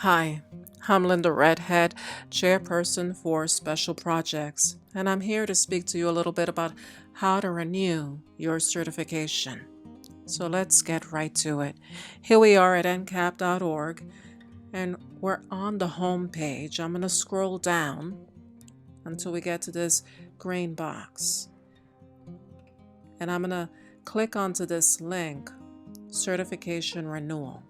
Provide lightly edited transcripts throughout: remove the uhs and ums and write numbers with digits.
Hi, I'm Linda Redhead, Chairperson for Special Projects, and I'm here to speak to you a little bit about how to renew your certification. So let's get right to it. Here we are at ncap.org, and we're on the home page. I'm going to scroll down until we get to this green box, and I'm going to click onto this link, Certification Renewal.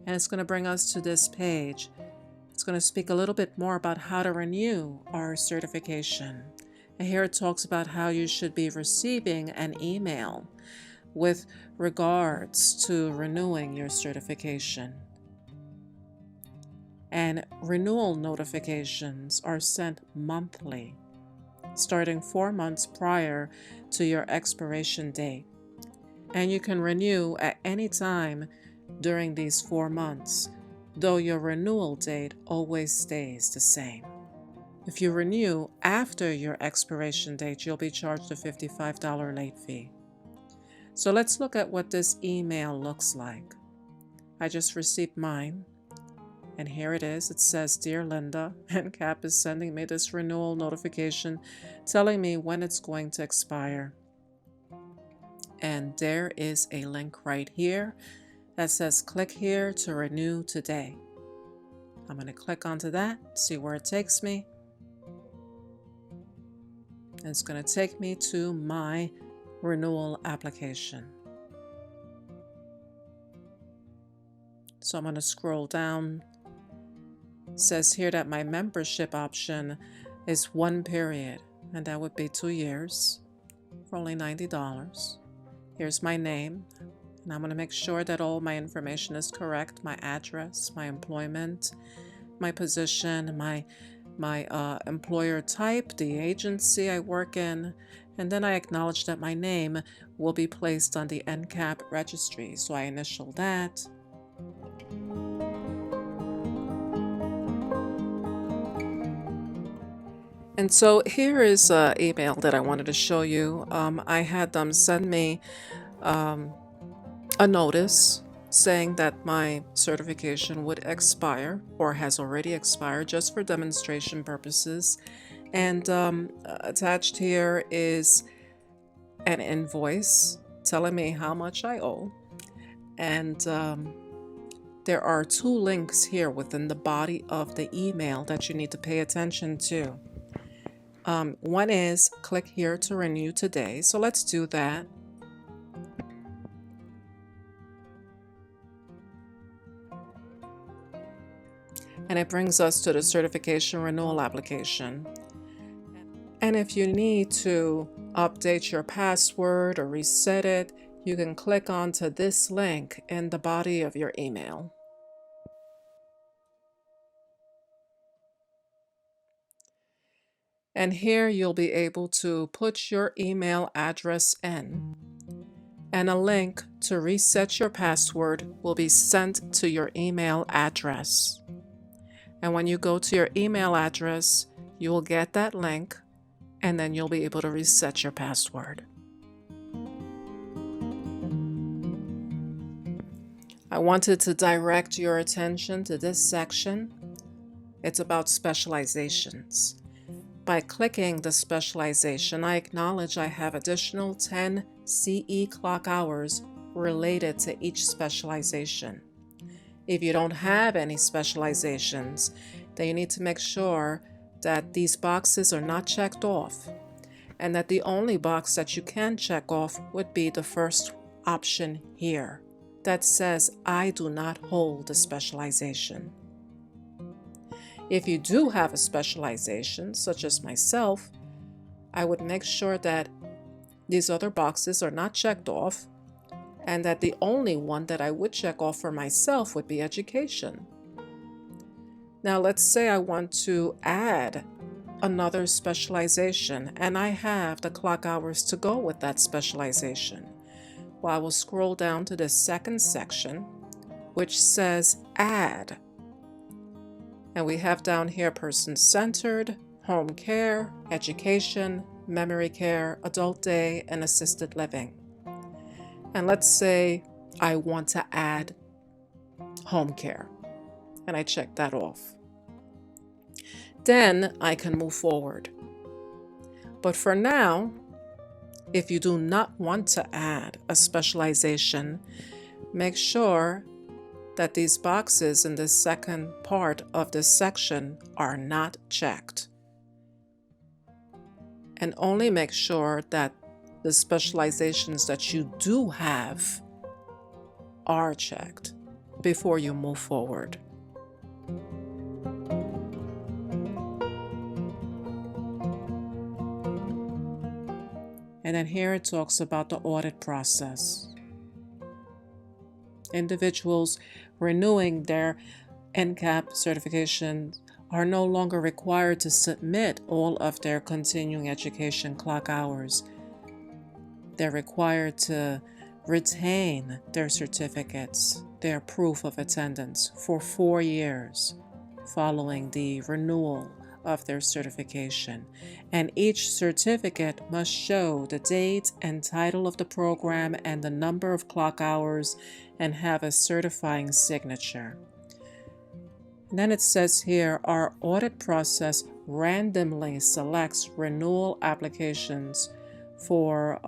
And it's going to bring us to this page. It's going to speak a little bit more about how to renew our certification. And here it talks about how you should be receiving an email with regards to renewing your certification. And renewal notifications are sent monthly, starting 4 months prior to your expiration date. And you can renew at any time during these 4 months, though your renewal date always stays the same. If you renew after your expiration date, you'll be charged a $55 late fee. So let's look at what this email looks like. I just received mine, and here it is. It says, "Dear Linda, NCAP is sending me this renewal notification telling me when it's going to expire." And there is a link right here that says click here to renew today. I'm going to click onto that, see where it takes me. And it's going to take me to my renewal application. So I'm going to scroll down. It says here that my membership option is 1 period, and that would be 2 years for only $90. Here's my name. And I'm going to make sure that all my information is correct. My address, my employment, my position, my employer type, the agency I work in, and then I acknowledge that my name will be placed on the NCAP registry. So I initial that. And so here is an email that I wanted to show you. I had them send me a notice saying that my certification would expire or has already expired, just for demonstration purposes. And attached here is an invoice telling me how much I owe. And there are 2 links here within the body of the email that you need to pay attention to. One is click here to renew today. So let's do that. And it brings us to the certification renewal application. And if you need to update your password or reset it, you can click onto this link in the body of your email. And here you'll be able to put your email address in, and a link to reset your password will be sent to your email address. And when you go to your email address, you will get that link, and then you'll be able to reset your password. I wanted to direct your attention to this section. It's about specializations. By clicking the specialization, I acknowledge I have additional 10 CE clock hours related to each specialization. If you don't have any specializations, then you need to make sure that these boxes are not checked off, and that the only box that you can check off would be the first option here that says I do not hold a specialization. If you do have a specialization, such as myself, I would make sure that these other boxes are not checked off, and that the only one that I would check off for myself would be education. Now let's say I want to add another specialization, and I have the clock hours to go with that specialization. Well, I will scroll down to the second section, which says Add. And we have down here person-centered, home care, education, memory care, adult day, and assisted living. And let's say I want to add home care, and I check that off. Then I can move forward. But for now, if you do not want to add a specialization, make sure that these boxes in this second part of this section are not checked. And only make sure that the specializations that you do have are checked before you move forward. And then here it talks about the audit process. Individuals renewing their NCAP certification are no longer required to submit all of their continuing education clock hours. They're required to retain their certificates, their proof of attendance for 4 years following the renewal of their certification. And each certificate must show the date and title of the program and the number of clock hours and have a certifying signature. And then it says here, our audit process randomly selects renewal applications for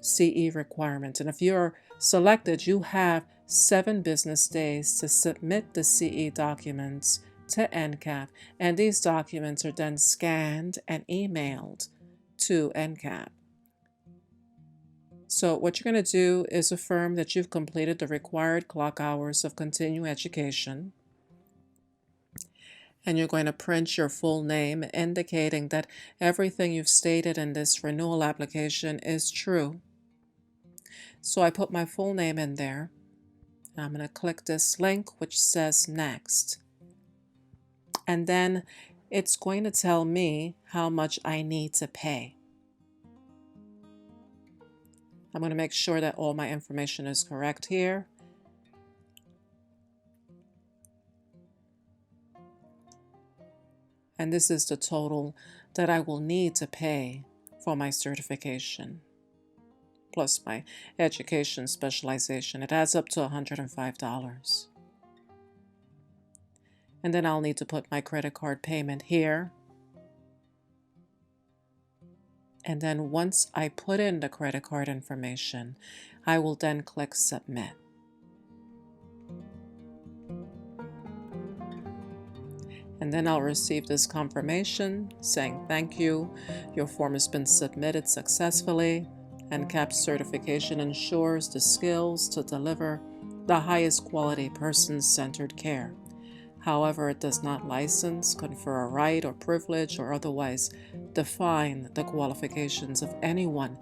CE requirements. And if you're selected, you have 7 business days to submit the CE documents to NCAP, and these documents are then scanned and emailed to NCAP. So what you're going to do is affirm that you've completed the required clock hours of continuing education, and you're going to print your full name indicating that everything you've stated in this renewal application is true. So I put my full name in there, and I'm going to click this link which says next. And then it's going to tell me how much I need to pay. I'm going to make sure that all my information is correct here. And this is the total that I will need to pay for my certification, plus my education specialization. It adds up to $105. And then I'll need to put my credit card payment here. And then once I put in the credit card information, I will then click Submit. And then I'll receive this confirmation saying, thank you, your form has been submitted successfully. NCAP certification ensures the skills to deliver the highest quality person-centered care. However, it does not license, confer a right or privilege, or otherwise define the qualifications of anyone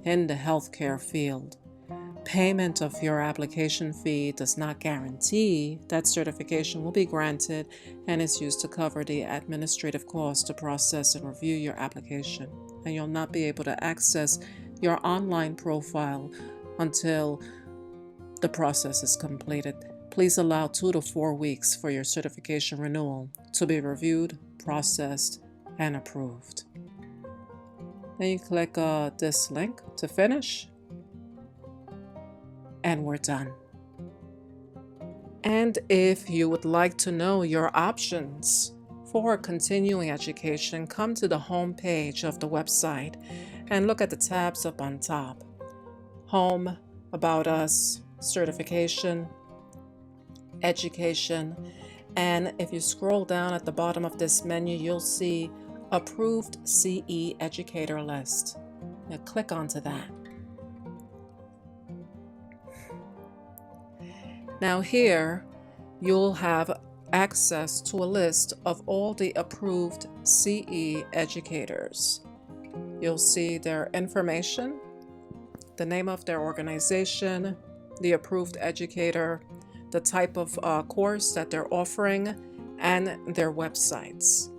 in the healthcare field. Payment of your application fee does not guarantee that certification will be granted and is used to cover the administrative costs to process and review your application. And you'll not be able to access your online profile until the process is completed. Please allow 2 to 4 weeks for your certification renewal to be reviewed, processed, and approved. Then you click this link to finish, and we're done. And if you would like to know your options for continuing education, come to the home page of the website and look at the tabs up on top. Home, About Us, Certification, Education, and if you scroll down at the bottom of this menu, you'll see Approved CE Educator List. Now click onto that. Now here, you'll have access to a list of all the approved CE educators. You'll see their information, the name of their organization, the approved educator, the type of course that they're offering, and their websites.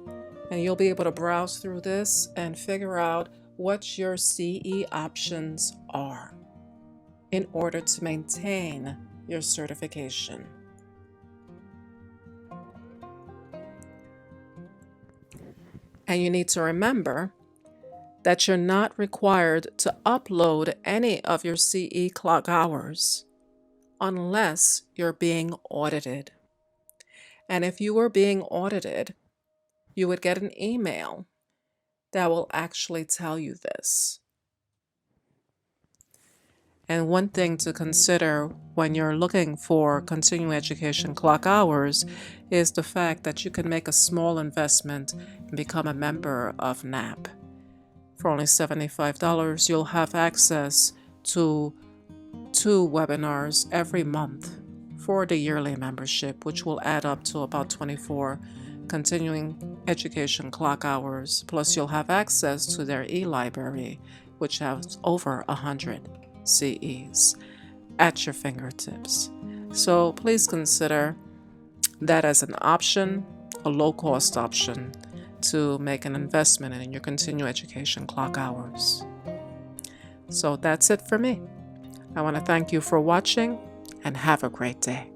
And you'll be able to browse through this and figure out what your CE options are in order to maintain your certification. And you need to remember that you're not required to upload any of your CE clock hours unless you're being audited. And if you were being audited, you would get an email that will actually tell you this. And one thing to consider when you're looking for continuing education clock hours is the fact that you can make a small investment and become a member of NAP. For only $75, you'll have access to 2 webinars every month for the yearly membership, which will add up to about 24 continuing education clock hours. Plus, you'll have access to their e-library, which has over 100 CEs at your fingertips. So please consider that as an option, a low-cost option to make an investment in your continuing education clock hours. So that's it for me. I want to thank you for watching and have a great day.